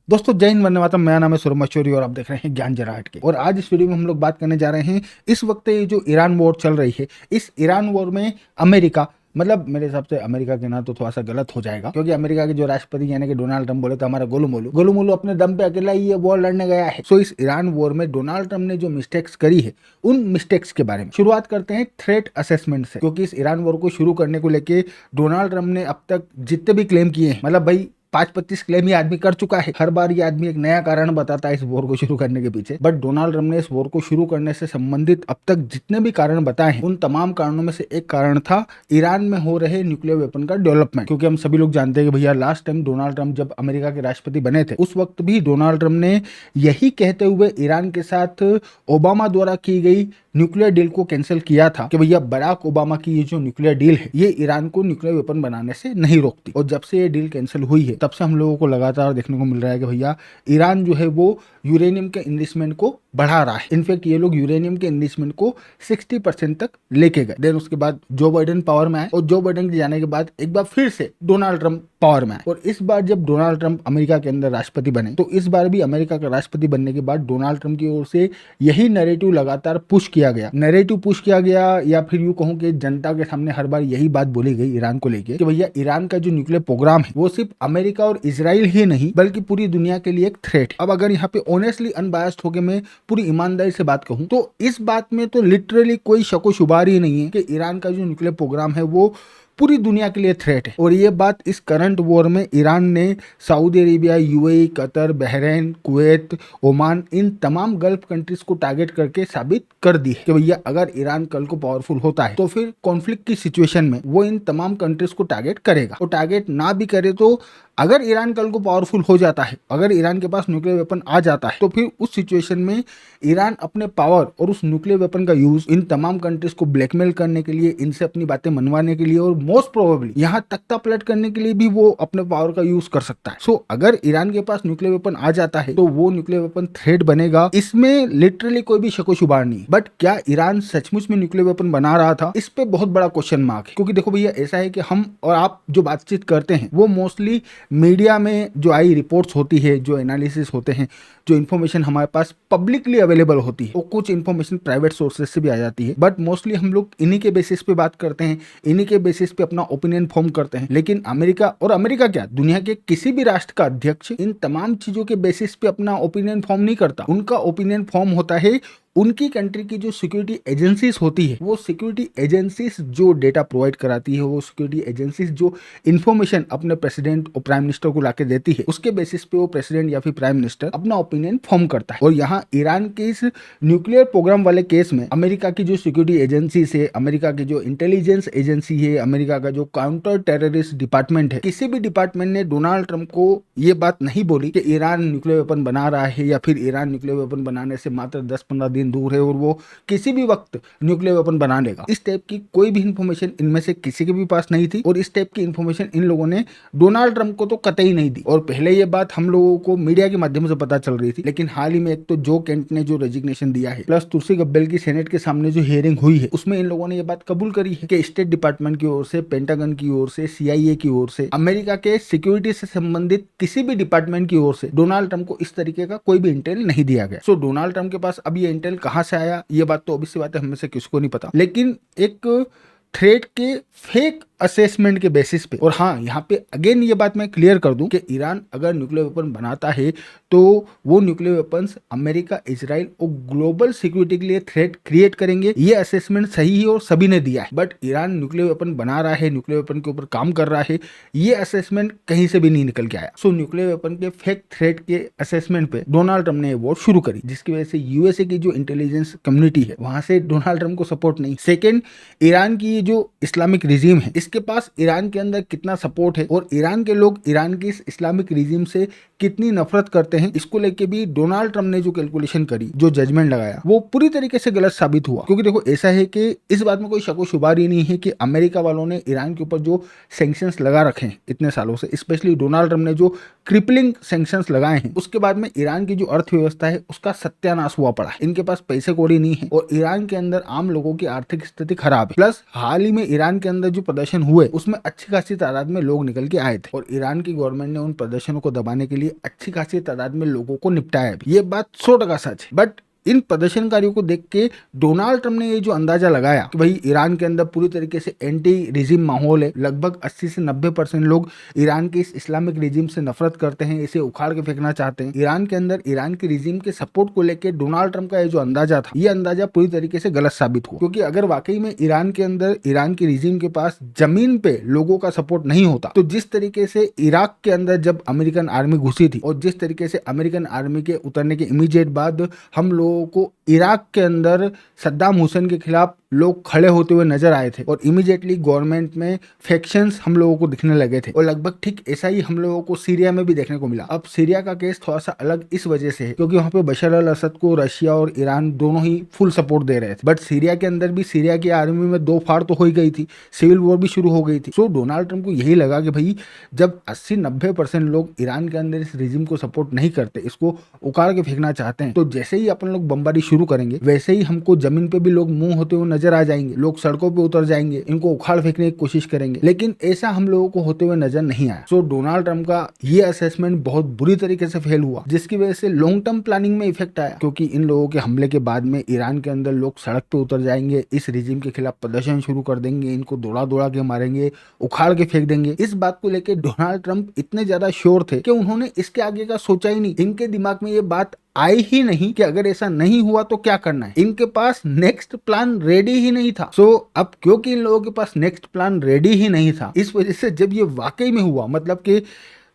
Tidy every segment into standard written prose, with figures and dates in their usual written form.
दोस्तों जय हिंद, वंदे मातरम। मेरा नाम है सूरज मचौरी और आप देख रहे हैं ज्ञान जरा हटके। और आज इस वीडियो में हम लोग बात करने जा रहे हैं इस वक्त ये जो ईरान वॉर चल रही है, इस ईरान वॉर में अमेरिका, मतलब मेरे हिसाब से अमेरिका के नाम तो थोड़ा सा गलत हो जाएगा, क्योंकि अमेरिका के जो राष्ट्रपति यानी कि डोनाल्ड ट्रम्प बोले तो हमारा गोलू मोलू अपने दम पे अकेला ही ये वॉर लड़ने गया है। सो इस ईरान वॉर में डोनाल्ड ट्रम्प ने जो मिस्टेक्स करी है, उन मिस्टेक्स के बारे में शुरुआत करते हैं थ्रेट असेसमेंट से। क्योंकि इस ईरान वॉर को शुरू करने को लेके डोनाल्ड ट्रम्प ने अब तक जितने भी क्लेम किए हैं, मतलब भाई 25 क्लेम ये आदमी कर चुका है। हर बार ये आदमी एक नया कारण बताता है इस वॉर को शुरू करने के पीछे। बट डोनाल्ड ट्रम्प ने इस वॉर को शुरू करने से संबंधित अब तक जितने भी कारण बताए हैं, उन तमाम कारणों में से एक कारण था ईरान में हो रहे न्यूक्लियर वेपन का डेवलपमेंट। क्योंकि हम सभी लोग जानते हैं कि भैया लास्ट टाइम डोनाल्ड ट्रम्प जब अमेरिका के राष्ट्रपति बने थे, उस वक्त भी डोनाल्ड ट्रम्प ने यही कहते हुए ईरान के साथ ओबामा द्वारा की गई न्यूक्लियर डील को कैंसिल किया था कि भैया बराक ओबामा की ये जो न्यूक्लियर डील है, ये ईरान को न्यूक्लियर वेपन बनाने से नहीं रोकती। और जब से ये डील कैंसिल हुई है, तब से हम लोगों को लगातार देखने को मिल रहा है कि भैया ईरान जो है वो यूरेनियम के इन्वेस्टमेंट को बढ़ा रहा है। इनफैक्ट ये लोग यूरेनियम के इन्वेस्टमेंट को 60% तक लेके गए। देन उसके बाद जो बाइडेन पावर में आए, और जो बाइडेन के जाने के बाद एक बार फिर से डोनाल्ड ट्रम्प पावर में आए। और इस बार जब डोनाल्ड ट्रम्प अमेरिका के अंदर राष्ट्रपति बने, तो इस बार भी अमेरिका का राष्ट्रपति बनने के बाद डोनाल्ड ट्रम्प की ओर से यही नैरेटिव लगातार पुश किया गया, या फिर यूं कहूं कि जनता के सामने हर बार यही बात बोली गई ईरान को लेके कि भैया ईरान का जो न्यूक्लियर प्रोग्राम है, वो सिर्फ अमेरिका और इजराइल ही नहीं बल्कि पूरी दुनिया के लिए एक थ्रेट है। अब अगर यहाँ पे ऑनेस्टली अनबायस्ड होकर मैं पूरी ईमानदारी से बात कहूं, तो इस बात में तो लिटरली कोई शको शुबार ही नहीं है कि ईरान का जो न्यूक्लियर प्रोग्राम है वो पूरी दुनिया के लिए थ्रेट है। और ये बात इस करंट वॉर में ईरान ने Saudi Arabia, UAE, Qatar, Bahrain, Kuwait, Oman, इन तमाम गल्फ कंट्रीज को टारगेट करके साबित कर दी है कि भैया अगर ईरान कल को पावरफुल होता है तो फिर कॉन्फ्लिक्ट की सिचुएशन में वो इन तमाम कंट्रीज को टारगेट करेगा। और टारगेट ना भी करे तो अगर ईरान कल को पावरफुल हो जाता है, अगर ईरान के पास न्यूक्लियर वेपन आ जाता है, तो फिर उस सिचुएशन में ईरान अपने पावर और उस न्यूक्लियर वेपन का यूज इन तमाम कंट्रीज को ब्लैकमेल करने के लिए, इनसे अपनी बातें मनवाने के लिए, और मोस्ट प्रोबेबली यहाँ तख्ता पलट करने के लिए भी वो अपने पावर का यूज कर सकता है। सो अगर ईरान के पास न्यूक्लियर वेपन आ जाता है तो वो न्यूक्लियर वेपन थ्रेट बनेगा, इसमें लिटरली कोई भी शको शुबार नहीं। बट क्या ईरान सचमुच में न्यूक्लियर वेपन बना रहा था, इस पे बहुत बड़ा क्वेश्चन मार्क है। क्योंकि देखो भैया, ऐसा है कि हम और आप जो बातचीत करते हैं वो मोस्टली मीडिया में जो आई रिपोर्ट्स होती है, जो एनालिसिस होते हैं, जो इन्फॉर्मेशन हमारे पास पब्लिकली अवेलेबल होती है, वो कुछ इन्फॉर्मेशन प्राइवेट सोर्सेज से भी आ जाती है। बट मोस्टली हम लोग इन्हीं के बेसिस पे बात करते हैं, इन्हीं के बेसिस पे अपना ओपिनियन फॉर्म करते हैं। लेकिन अमेरिका क्या, दुनिया के किसी भी राष्ट्र का अध्यक्ष इन तमाम चीजों के बेसिस पे अपना ओपिनियन फॉर्म नहीं करता। उनका ओपिनियन फॉर्म होता है उनकी कंट्री की जो सिक्योरिटी एजेंसीज होती है, वो सिक्योरिटी एजेंसीज जो डेटा प्रोवाइड कराती है, वो सिक्योरिटी एजेंसीज जो इन्फॉर्मेशन अपने प्रेसिडेंट और प्राइम मिनिस्टर को लाके देती है, उसके बेसिस पे वो प्रेसिडेंट या फिर प्राइम मिनिस्टर अपना ओपिनियन फॉर्म करता है। और यहाँ ईरान के इस न्यूक्लियर प्रोग्राम वाले केस में अमेरिका की जो सिक्योरिटी एजेंसीज है, अमेरिका की जो इंटेलिजेंस एजेंसी है, अमेरिका का जो काउंटर टेररिस्ट डिपार्टमेंट है, किसी भी डिपार्टमेंट ने डोनाल्ड ट्रम्प को ये बात नहीं बोली कि ईरान न्यूक्लियर वेपन बना रहा है, या फिर ईरान न्यूक्लियर वेपन बनाने से मात्र 10-15 दिन दूर है और वो किसी भी वक्त न्यूक्लियर वेपन बना लेगा। इस टाइप की कोई भी इंफॉर्मेशन इनमें से किसी के भी पास नहीं थी, और इस टाइप की इंफॉर्मेशन इन लोगों ने डोनाल्ड ट्रम्प को तो कतई नहीं दी। और पहले ये बात हम लोगों को मीडिया के माध्यम से पता चल रही थी, लेकिन हाल ही में एक तो जो केंट ने जो रेजिग्नेशन दिया है, प्लस तुलसी गब्बेल की सेनेट के सामने जो हियरिंग हुई है, उसमें इन लोगों ने ये बात कबूल करी है कि स्टेट डिपार्टमेंट की ओर से, पेंटागन की ओर से, CIA की ओर से, अमेरिका के सिक्योरिटी से संबंधित किसी भी डिपार्टमेंट की ओर से डोनाल्ड ट्रम्प को इस तरीके का कोई भी इंटेल नहीं दिया गया। सो डोनाल्ड ट्रम्प के पास अब ये इंटेल कहां से आया, ये बात तो ऑब्वियस सी बात है, हमें से किसको नहीं पता। लेकिन एक थ्रेट के फेक असेसमेंट के बेसिस पे, और हाँ यहाँ पे अगेन ये बात मैं क्लियर कर दूं कि ईरान अगर न्यूक्लियर वेपन बनाता है तो वो न्यूक्लियर वेपन्स अमेरिका, इजराइल और ग्लोबल सिक्योरिटी के लिए थ्रेट क्रिएट करेंगे। ये असेसमेंट सही है और सभी ने दिया है। बट ईरान न्यूक्लियर वेपन बना रहा है, न्यूक्लियर वेपन के ऊपर काम कर रहा है, ये असेसमेंट कहीं से भी नहीं निकल के आया। सो न्यूक्लियर वेपन के फेक थ्रेट के असेसमेंट पे डोनाल्ड ट्रम्प ने वॉर शुरू करी, जिसकी वजह से यूएसए की जो इंटेलिजेंस कम्युनिटी है, वहां से डोनाल्ड ट्रम्प को सपोर्ट नहीं। सेकेंड, ईरान की जो इस्लामिक रिजीम है, इसके पास ईरान के अंदर कितना सपोर्ट है, और ईरान के लोग ईरान की इस इस्लामिक रिजीम से कितनी नफरत करते हैं, इसको लेके भी डोनाल्ड ट्रम्प ने जो कैलकुलेशन करी, जो जजमेंट लगाया, वो पूरी तरीके से गलत साबित हुआ। क्योंकि देखो ऐसा है कि इस बात में कोई शको शुबार ही नहीं है कि अमेरिका वालों ने ईरान के ऊपर जो सैंक्शंस लगा रखे हैं इतने सालों से, स्पेशली डोनाल्ड ट्रम्प ने जो क्रिपलिंग सैंक्शंस लगाए हैं, उसके बाद में ईरान की जो अर्थव्यवस्था है उसका सत्यानाश हुआ पड़ा है। इनके पास पैसे कौड़ी नहीं है, और ईरान के अंदर आम लोगों की आर्थिक स्थिति खराब है। प्लस हाल ही में ईरान के अंदर जो प्रदर्शन प्रदर्शन हुए उसमें अच्छी खासी तादाद में लोग निकल के आए थे और ईरान की गवर्नमेंट ने उन प्रदर्शनों को दबाने के लिए अच्छी खासी तादाद में लोगों को निपटाया भी। ये बात 100% सच है। बट इन प्रदर्शनकारियों को देख के डोनाल्ड ट्रंप ने ये जो अंदाजा लगाया कि भाई ईरान के अंदर पूरी तरीके से एंटी रिजिम माहौल है, लगभग 80 से 90% लोग ईरान के इस इस्लामिक रिजिम से नफरत करते हैं, इसे उखाड़ के फेंकना चाहते हैं। ईरान के अंदर ईरान के रिजिम के सपोर्ट को लेकर डोनाल्ड ट्रंप का ये जो अंदाजा था, ये अंदाजा पूरी तरीके से गलत साबित हुआ। क्योंकि अगर वाकई में ईरान के अंदर ईरान के रिजिम के पास जमीन पे लोगों का सपोर्ट नहीं होता तो जिस तरीके से इराक के अंदर जब अमेरिकन आर्मी घुसी थी और जिस तरीके से अमेरिकन आर्मी के उतरने के इमीडिएट बाद हम लोगों को इराक के अंदर सद्दाम हुसैन के खिलाफ लोग खड़े होते हुए नजर आए थे और इमीडिएटली गवर्नमेंट में फैक्शंस हम लोगों को दिखने लगे थे और लगभग ठीक ऐसा ही हम लोगों को सीरिया में भी देखने को मिला। अब सीरिया का केस थोड़ा सा अलग इस वजह से है क्योंकि वहां पे बशर अल असद को रशिया और ईरान दोनों ही फुल सपोर्ट दे रहे थे। बट सीरिया के अंदर भी सीरिया की आर्मी में दो फाड़ तो हो ही गई थी, सिविल वॉर भी शुरू हो गई थी। सो डोनाल्ड ट्रंप को यही लगा कि भाई जब 80-90% लोग ईरान के अंदर इस रिजिम को सपोर्ट नहीं करते, इसको उखाड़ के फेंकना चाहते हैं, तो जैसे ही अपन लोग बमबारी शुरू करेंगे वैसे ही हमको जमीन पे भी लोग मुंह होते हुए नजर आ जाएंगे, लोग सड़कों पे उतर जाएंगे, इनको उखाड़ फेंकने की कोशिश करेंगे। लेकिन ऐसा हम लोगों को होते हुए नजर नहीं आया। सो डोनाल्ड ट्रंप का ये असेसमेंट बहुत बुरी तरीके से फेल हुआ, जिसकी वजह से लॉन्ग टर्म प्लानिंग में इफेक्ट आया क्योंकि इन लोगों के हमले के बाद में ईरान के अंदर लोग सड़क पे उतर जाएंगे, इस रिजिम के खिलाफ प्रदर्शन शुरू कर देंगे, इनको दौड़ा दौड़ा के मारेंगे, उखाड़ के फेंक देंगे। इस बात को लेकर डोनाल्ड ट्रंप इतने ज्यादा श्योर थे कि उन्होंने इसके आगे का सोचा ही नहीं। इनके दिमाग में ये बात आई ही नहीं कि अगर ऐसा नहीं हुआ तो क्या करना है। इनके पास नेक्स्ट प्लान रेडी ही नहीं था। सो अब क्योंकि इन लोगों के पास नेक्स्ट प्लान रेडी ही नहीं था, इस वजह से जब ये वाकई में हुआ, मतलब कि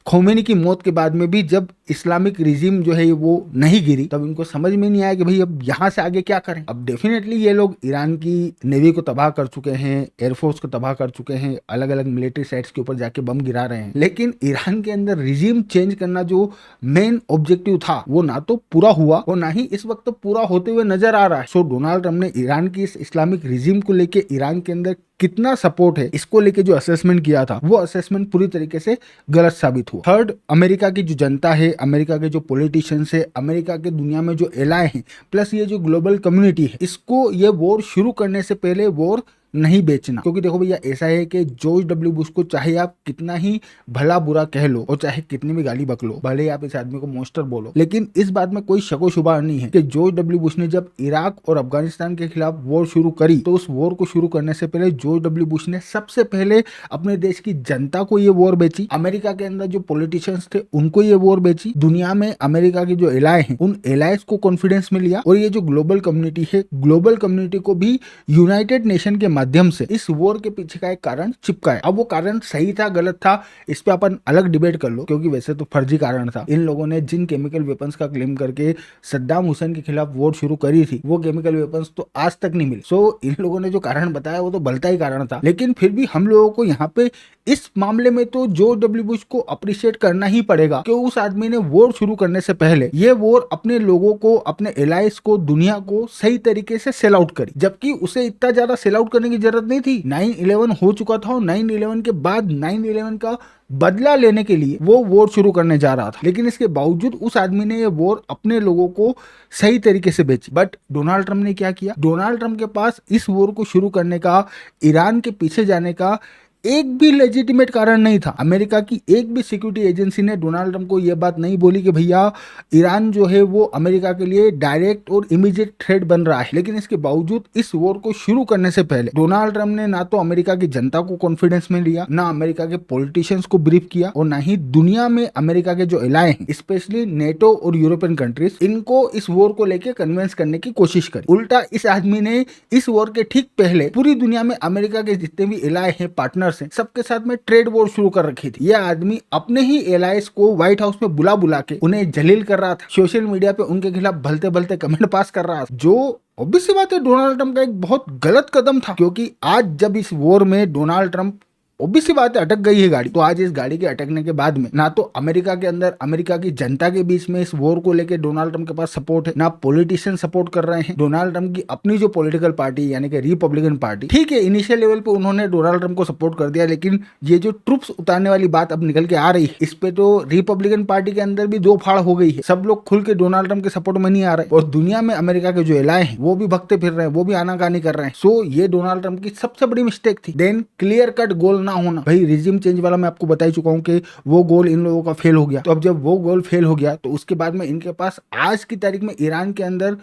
खोमेनी की मौत के बाद में भी जब इस्लामिक रिजिम जो है वो नहीं गिरी, तब इनको समझ में नहीं आया कि भाई अब यहाँ से आगे क्या करें। अब डेफिनेटली ये लोग ईरान की नेवी को तबाह कर चुके हैं, एयरफोर्स को तबाह कर चुके हैं, अलग अलग मिलिट्री साइट्स के ऊपर जाके बम गिरा रहे हैं, लेकिन ईरान के अंदर रिजिम चेंज करना जो मेन ऑब्जेक्टिव था वो ना तो पूरा हुआ और ना ही इस वक्त पूरा होते हुए नजर आ रहा है। सो डोनाल्ड ट्रंप ने ईरान की इस इस्लामिक रिजिम को लेकर ईरान के अंदर कितना सपोर्ट है इसको लेके जो असेसमेंट किया था वो असेसमेंट पूरी तरीके से गलत साबित हुआ। थर्ड, अमेरिका की जो जनता है, अमेरिका के जो पॉलिटिशियंस है, अमेरिका के दुनिया में जो एलाय हैं, प्लस ये जो ग्लोबल कम्युनिटी है, इसको ये वॉर शुरू करने से पहले वॉर नहीं बेचना। क्योंकि देखो भैया ऐसा है कि जॉर्ज डब्ल्यू बुश को चाहे आप कितना ही भला बुरा कह लो और चाहे कितनी भी गाली बक लो, भले ही आप इस आदमी को मॉन्स्टर बोलो, लेकिन इस बात में कोई शको शुबा नहीं है कि जॉर्ज डब्ल्यू बुश ने जब इराक और अफगानिस्तान के खिलाफ वॉर शुरू करी तो उस वॉर को शुरू करने से पहले जॉर्ज डब्ल्यू बुश ने सबसे पहले अपने देश की जनता को ये वॉर बेची, अमेरिका के अंदर जो पॉलिटिशियंस थे उनको ये वॉर बेची, दुनिया में अमेरिका के जो एलाय हैं उन एलायंस को कॉन्फिडेंस में लिया और ये जो ग्लोबल कम्युनिटी है, ग्लोबल कम्युनिटी को भी यूनाइटेड नेशन के माध्यम से इस वॉर के पीछे का एक कारण चिपका है। अब वो कारण सही था गलत था इस पे अपन अलग डिबेट कर लो, क्योंकि वैसे तो फर्जी कारण था। इन लोगों ने जिन केमिकल वेपन्स का क्लेम करके सद्दाम हुसैन के खिलाफ वॉर शुरू करी थी वो केमिकल वेपन्स तो आज तक नहीं मिले। सो इन लोगों ने जो कारण बताया वो तो भलता ही कारण था, लेकिन फिर भी हम लोगों को यहाँ पे इस मामले में तो जॉर्ज डब्ल्यू बुश को अप्रिशिएट करना ही पड़ेगा कि उस आदमी ने वॉर शुरू करने से पहले ये वॉर अपने लोगों को, अपने एलाइज को, दुनिया को सही तरीके से सेल आउट करी, जबकि उसे इतना ज्यादा सेल आउट करने की जरूरत नहीं थी। 9/11 हो चुका था और 9/11 के बाद 9/11 का बदला लेने के लिए वो वॉर शुरू करने जा रहा था, लेकिन इसके बावजूद उस आदमी ने ये वॉर अपने लोगों को सही तरीके से बेची। बट डोनाल्ड ट्रंप ने क्या किया? डोनाल्ड ट्रंप के पास इस वॉर को शुरू करने का, ईरान के पीछे जाने का एक भी लेजिटिमेट कारण नहीं था। अमेरिका की एक भी सिक्योरिटी एजेंसी ने डोनाल्ड ट्रंप को यह बात नहीं बोली कि भैया ईरान जो है वो अमेरिका के लिए डायरेक्ट और इमीडिएट थ्रेट बन रहा है। लेकिन इसके बावजूद इस वॉर को शुरू करने से पहले डोनाल्ड ट्रंप ने ना तो अमेरिका की जनता को कॉन्फिडेंस में लिया, ना अमेरिका के पॉलिटिशियंस को ब्रीफ किया और ना ही दुनिया में अमेरिका के जो एलाय हैं, स्पेशली नेटो और यूरोपियन कंट्रीज, इनको इस वॉर को लेकर कन्विंस करने की कोशिश करी। उल्टा इस आदमी ने इस वॉर के ठीक पहले पूरी दुनिया में अमेरिका के जितने भी एलाय हैं, पार्टनर सबके साथ में ट्रेड वॉर शुरू कर रखी थी। यह आदमी अपने ही एलायंस को व्हाइट हाउस में बुला के उन्हें जलील कर रहा था, सोशल मीडिया पे उनके खिलाफ भलते भलते कमेंट पास कर रहा था, जो ऑब्वियस सी बात है डोनाल्ड ट्रंप का एक बहुत गलत कदम था। क्योंकि आज जब इस वॉर में डोनाल्ड ट्रंप ऑब्वियस सी बात है अटक गई है गाड़ी। तो आज इस गाड़ी के अटकने के बाद में ना तो अमेरिका के अंदर अमेरिका की जनता के बीच में इस वॉर को लेकर डोनाल्ड ट्रंप के पास सपोर्ट है, ना पॉलिटिशियन सपोर्ट कर रहे हैं। डोनाल्ड ट्रंप की अपनी जो पॉलिटिकल पार्टी यानी कि रिपब्लिकन पार्टी, ठीक है इनिशियल लेवल पे उन्होंने डोनाल्ड ट्रंप को सपोर्ट कर दिया, लेकिन ये जो ट्रूप्स उतारने वाली बात अब निकल के आ रही है इस पे तो रिपब्लिकन पार्टी के अंदर भी दो फाड़ हो गई है। सब लोग खुल के डोनाल्ड ट्रंप के सपोर्ट में नहीं आ रहे और दुनिया में अमेरिका के जो एलाय हैं वो भी भगते फिर रहे हैं, वो भी आनाकानी कर रहे हैं। सो ये डोनाल्ड ट्रंप की सबसे बड़ी मिस्टेक थी। देन क्लियर कट गोल ना होना, भाई रिजिम चेंज वाला मैं आपको बता ही चुका हूँ कि वो गोल इन लोगों का फेल हो गया। तो अब जब वो गोल फेल हो गया तो उसके बाद में इनके पास आज की तारीख में ईरान के अंदर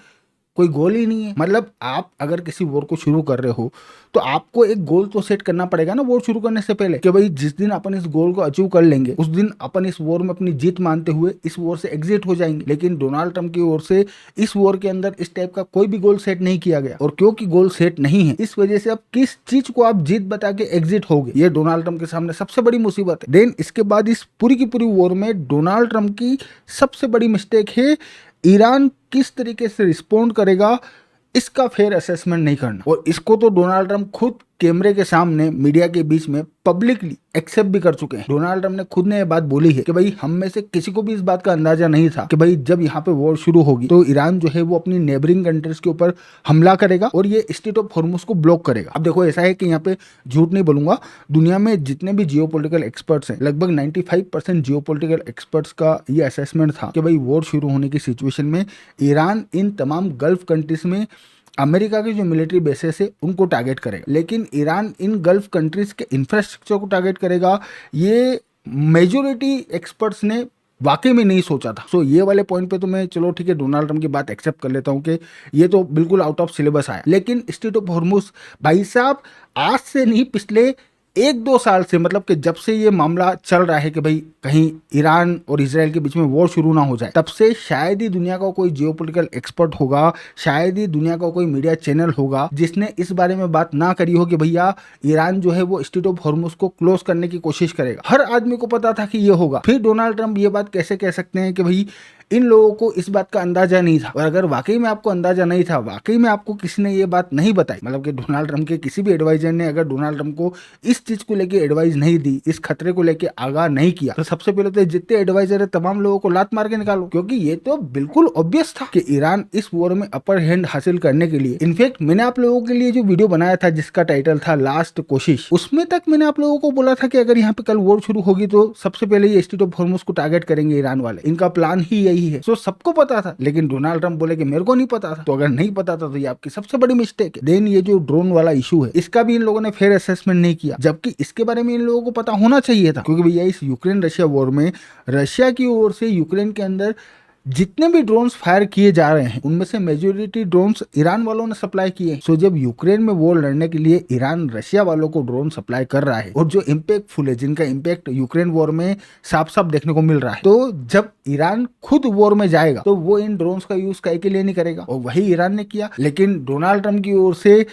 कोई गोल ही नहीं है। मतलब आप अगर किसी वॉर को शुरू कर रहे हो तो आपको एक गोल तो सेट करना पड़ेगा ना वॉर शुरू करने से पहले, कि भाई जिस दिन अपन इस गोल को अचीव कर लेंगे उस दिन अपन इस वॉर में अपनी जीत मानते हुए इस वॉर से एग्जिट हो जाएंगे। लेकिन डोनाल्ड ट्रंप की ओर से इस वॉर के अंदर इस टाइप का कोई भी गोल सेट नहीं किया गया, और क्योंकि गोल सेट नहीं है इस वजह से अब किस चीज को आप जीत बता के एग्जिट हो गए, ये डोनाल्ड ट्रंप के सामने सबसे बड़ी मुसीबत है। देन इसके बाद इस पूरी की पूरी वॉर में डोनाल्ड ट्रंप की सबसे बड़ी मिस्टेक है ईरान किस तरीके से रिस्पॉन्ड करेगा इसका फेयर असेसमेंट नहीं करना। और इसको तो डोनाल्ड ट्रंप खुद कैमरे के सामने मीडिया के बीच में पब्लिकली एक्सेप्ट भी कर चुके हैं। डोनाल्ड ट्रंप ने खुद ने यह बात बोली है कि भाई हम में से किसी को भी इस बात का अंदाजा नहीं था कि भाई जब यहाँ पे वॉर शुरू होगी तो ईरान जो है वो अपनी नेबरिंग कंट्रीज के ऊपर हमला करेगा और ये स्ट्रेट ऑफ हॉर्मुज को ब्लॉक करेगा। अब देखो ऐसा है कि यहाँ पे झूठ नहीं बोलूंगा, दुनिया में जितने भी जियोपॉलिटिकल एक्सपर्ट्स हैं लगभग 95% जियोपॉलिटिकल एक्सपर्ट्स का ये असेसमेंट था कि भाई वॉर शुरू होने की सिचुएशन में ईरान इन तमाम गल्फ कंट्रीज में अमेरिका के जो मिलिट्री बेसेस है उनको टारगेट करेगा, लेकिन ईरान इन गल्फ कंट्रीज के इंफ्रास्ट्रक्चर को टारगेट करेगा। ये मेजोरिटी एक्सपर्ट्स ने वाकई में नहीं सोचा था। सो ये वाले पॉइंट पे तो मैं चलो ठीक है डोनाल्ड ट्रंप की बात एक्सेप्ट कर लेता हूँ कि ये तो बिल्कुल आउट ऑफ सिलेबस आया, लेकिन स्ट्रेट ऑफ हॉर्मुज भाई साहब आज से नहीं पिछले 1-2 साल से, मतलब कि जब से ये मामला चल रहा है कि भाई कहीं ईरान और इजराइल के बीच में वॉर शुरू ना हो जाए, तब से शायद ही दुनिया का कोई जियोपॉलिटिकल एक्सपर्ट होगा, शायद ही दुनिया का कोई मीडिया चैनल होगा जिसने इस बारे में बात ना करी हो कि भैया ईरान जो है वो स्ट्रेट ऑफ हॉर्मुज को क्लोज करने की कोशिश करेगा। हर आदमी को पता था कि ये होगा। फिर डोनाल्ड ट्रंप ये बात कैसे कह सकते हैं कि भाई इन लोगों को इस बात का अंदाजा नहीं था। और अगर वाकई में आपको अंदाजा नहीं था, वाकई में आपको किसी ने ये बात नहीं बताई, मतलब कि डोनाल्ड ट्रंप के किसी भी एडवाइजर ने अगर डोनाल्ड ट्रंप को इस चीज को लेके एडवाइस नहीं दी, इस खतरे को लेके आगाह नहीं किया, तो सबसे पहले तो जितने एडवाइजर है तमाम लोगों को लात मार के निकालो, क्योंकि ये तो बिल्कुल ऑब्वियस था कि ईरान इस वॉर में अपर हैंड हासिल करने के लिए, इनफैक्ट मैंने आप लोगों के लिए जो वीडियो बनाया था जिसका टाइटल था लास्ट कोशिश, उसमें तक मैंने आप लोगों को बोला था कि अगर यहाँ पे कल वॉर शुरू होगी तो सबसे पहले ये स्ट्रेट ऑफ हॉर्मुज को टारगेट करेंगे ईरान वाले, इनका प्लान ही यही है। सो सबको पता था, लेकिन डोनाल्ड ट्रंप बोले कि मेरे को नहीं पता था। तो अगर नहीं पता था तो ये आपकी सबसे बड़ी मिस्टेक है। देन ये जो ड्रोन वाला इशू है इसका भी इन लोगों ने फेयर असेसमेंट नहीं किया, जबकि इसके बारे में इन लोगों को पता होना चाहिए था, क्योंकि भैया इस यूक्रेन रशिया वॉर में रशिया की ओर से यूक्रेन के अंदर जितने भी ड्रोन्स फायर किए जा रहे हैं उनमें से मेजोरिटी ड्रोन्स ईरान वालों ने सप्लाई किए। सो जब यूक्रेन में वॉर लड़ने के लिए ईरान रशिया वालों को ड्रोन सप्लाई कर रहा है और जो इम्पैक्टफुल है, जिनका इम्पैक्ट यूक्रेन वॉर में साफ साफ देखने को मिल रहा है, तो जब ईरान खुद वॉर में जाएगा तो वो इन ड्रोन्स का यूज काहे के लिए नहीं करेगा, और वही ईरान ने किया। लेकिन डोनाल्ड ट्रंप की ओर से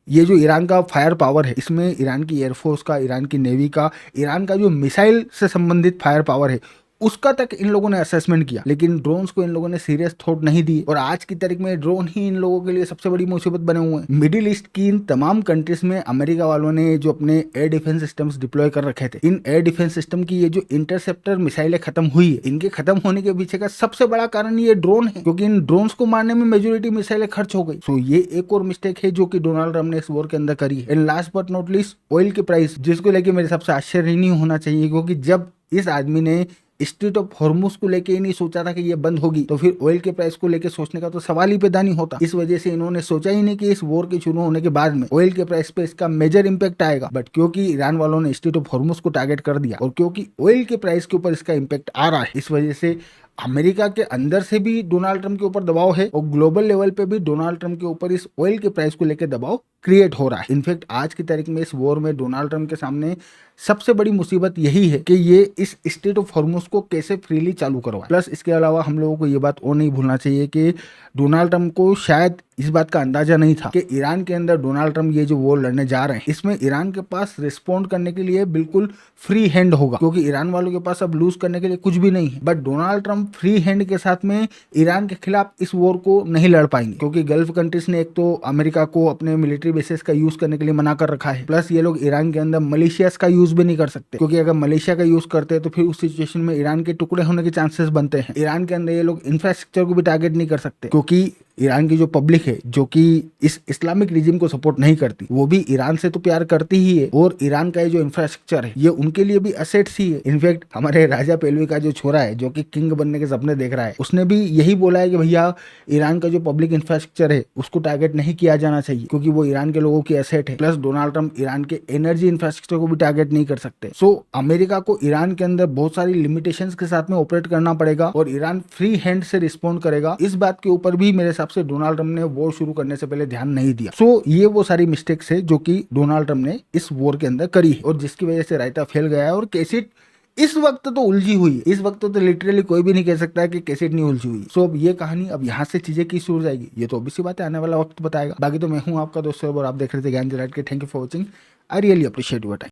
ये जो ईरान का फायर पावर है, इसमें ईरान की एयरफोर्स का, ईरान की नेवी का, ईरान का जो मिसाइल से संबंधित फायर पावर है उसका तक इन लोगों ने असेसमेंट किया, लेकिन ड्रोन्स को इन लोगों ने सीरियस थॉट नहीं दी। और आज की तारीख में ड्रोन ही इन लोगों के लिए सबसे बड़ी मुसीबत बने हुए हैं। मिडिल ईस्ट की इन तमाम कंट्रीज में अमेरिका वालों ने जो अपने एयर डिफेंस सिस्टम्स डिप्लॉय कर रखे थे, इन एयर डिफेंस सिस्टम की ये जो इंटरसेप्टर मिसाइलें खत्म हुई है, इनके खत्म होने के पीछे का सबसे बड़ा कारण ये ड्रोन है, क्योंकि इन ड्रोन्स को मारने में मेजोरिटी मिसाइलें खर्च हो गई। सो ये एक और मिस्टेक है जो कि डोनाल्ड ट्रंप ने इस वॉर के अंदर करी है। And last but not least oil की प्राइस, जिसको लेके मेरे सबसे आश्चर्य नहीं होना चाहिए, क्योंकि जब इस आदमी ने स्ट्रेट ऑफ हॉर्मुज को लेके ही नहीं सोचा था कि ये बंद होगी, तो फिर ऑयल के प्राइस को लेके सोचने का तो सवाल ही पैदा नहीं होता। इस वजह से इन्होंने सोचा ही नहीं कि इस वॉर के शुरू होने के बाद में ऑयल के प्राइस पे इसका मेजर इंपैक्ट आएगा। बट क्योंकि ईरान वालों ने स्ट्रेट ऑफ हॉर्मुज को टारगेट कर दिया और क्योंकि ऑयल के प्राइस के ऊपर इसका इंपैक्ट आ रहा है, इस वजह से अमेरिका के अंदर से भी डोनाल्ड ट्रंप के ऊपर दबाव है और ग्लोबल लेवल पे भी डोनाल्ड ट्रंप के ऊपर इस ऑयल के प्राइस को लेकर दबाव क्रिएट हो रहा है। इनफैक्ट आज की तारीख में इस वॉर में डोनाल्ड ट्रंप के सामने सबसे बड़ी मुसीबत यही है कि ये इस स्ट्रेट ऑफ हॉर्मुज को कैसे फ्रीली चालू करवाए। प्लस इसके अलावा हम लोगों को ये बात और नहीं भूलना चाहिए कि डोनाल्ड ट्रंप को शायद इस बात का अंदाजा नहीं था कि ईरान के अंदर डोनाल्ड ट्रंप ये जो वॉर लड़ने जा रहे हैं, इसमें ईरान के पास रिस्पॉन्ड करने के लिए बिल्कुल फ्री हैंड होगा, क्योंकि ईरान वालों के पास अब लूज करने के लिए कुछ भी नहीं है। But Donald Trump Trump free hand के साथ में ईरान के खिलाफ इस वॉर को नहीं लड़ पाएंगे, क्योंकि गल्फ कंट्रीज ने एक तो अमेरिका को अपने मिलिट्री बेसिस का यूज करने के लिए मना कर रखा है, प्लस ये लोग ईरान के अंदर मलेशियास का यूज भी नहीं कर सकते, क्योंकि अगर मलेशिया का यूज करते हैं तो फिर उस सिचुएशन में ईरान के टुकड़े होने के चांसेस बनते हैं। ईरान के अंदर ये लोग इंफ्रास्ट्रक्चर को भी टारगेट नहीं कर सकते, क्योंकि ईरान की जो पब्लिक है जो कि इस इस्लामिक रिजिम को सपोर्ट नहीं करती, वो भी ईरान से तो प्यार करती ही है, और ईरान का ये जो इंफ्रास्ट्रक्चर है ये उनके लिए भी असेट्स ही है। इनफैक्ट हमारे राजा पहलवी का जो छोरा है जो कि किंग बनने के सपने देख रहा है, उसने भी यही बोला है कि भैया ईरान का जो पब्लिक इंफ्रास्ट्रक्चर है उसको टारगेट नहीं किया जाना चाहिए, क्योंकि वो ईरान के लोगों की एसेट है। प्लस डोनाल्ड ट्रंप ईरान के एनर्जी इंफ्रास्ट्रक्चर को भी टारगेट नहीं कर सकते। सो अमेरिका को ईरान के अंदर बहुत सारी लिमिटेशंस के साथ में ऑपरेट करना पड़ेगा, और ईरान फ्री हैंड से रिस्पॉन्ड करेगा। इस बात के ऊपर भी मेरे हिसाब से डोनाल्ड ट्रंप ने वॉर शुरू करने से पहले ध्यान नहीं दिया। सो ये वो सारी मिस्टेक्स है जो कि डोनाल्ड ट्रंप ने इस वॉर के अंदर करी है, और जिसकी वजह से रायता फैल गया है और कैसेट इस वक्त तो उलझी हुई है। इस वक्त तो लिटरली कोई भी नहीं कह सकता है कि कैसेट नहीं उलझी हुई। सो अब ये कहानी अब यहाँ से चीजें की शुरू जाएगी, ये तो ऑब्वियस सी बात है, आने वाला वक्त बताएगा। बाकी तो मैं हूँ आपका दोस्त और आप देख रहे थे ज्ञान जराट के। Thank you for watching, I really appreciate your time.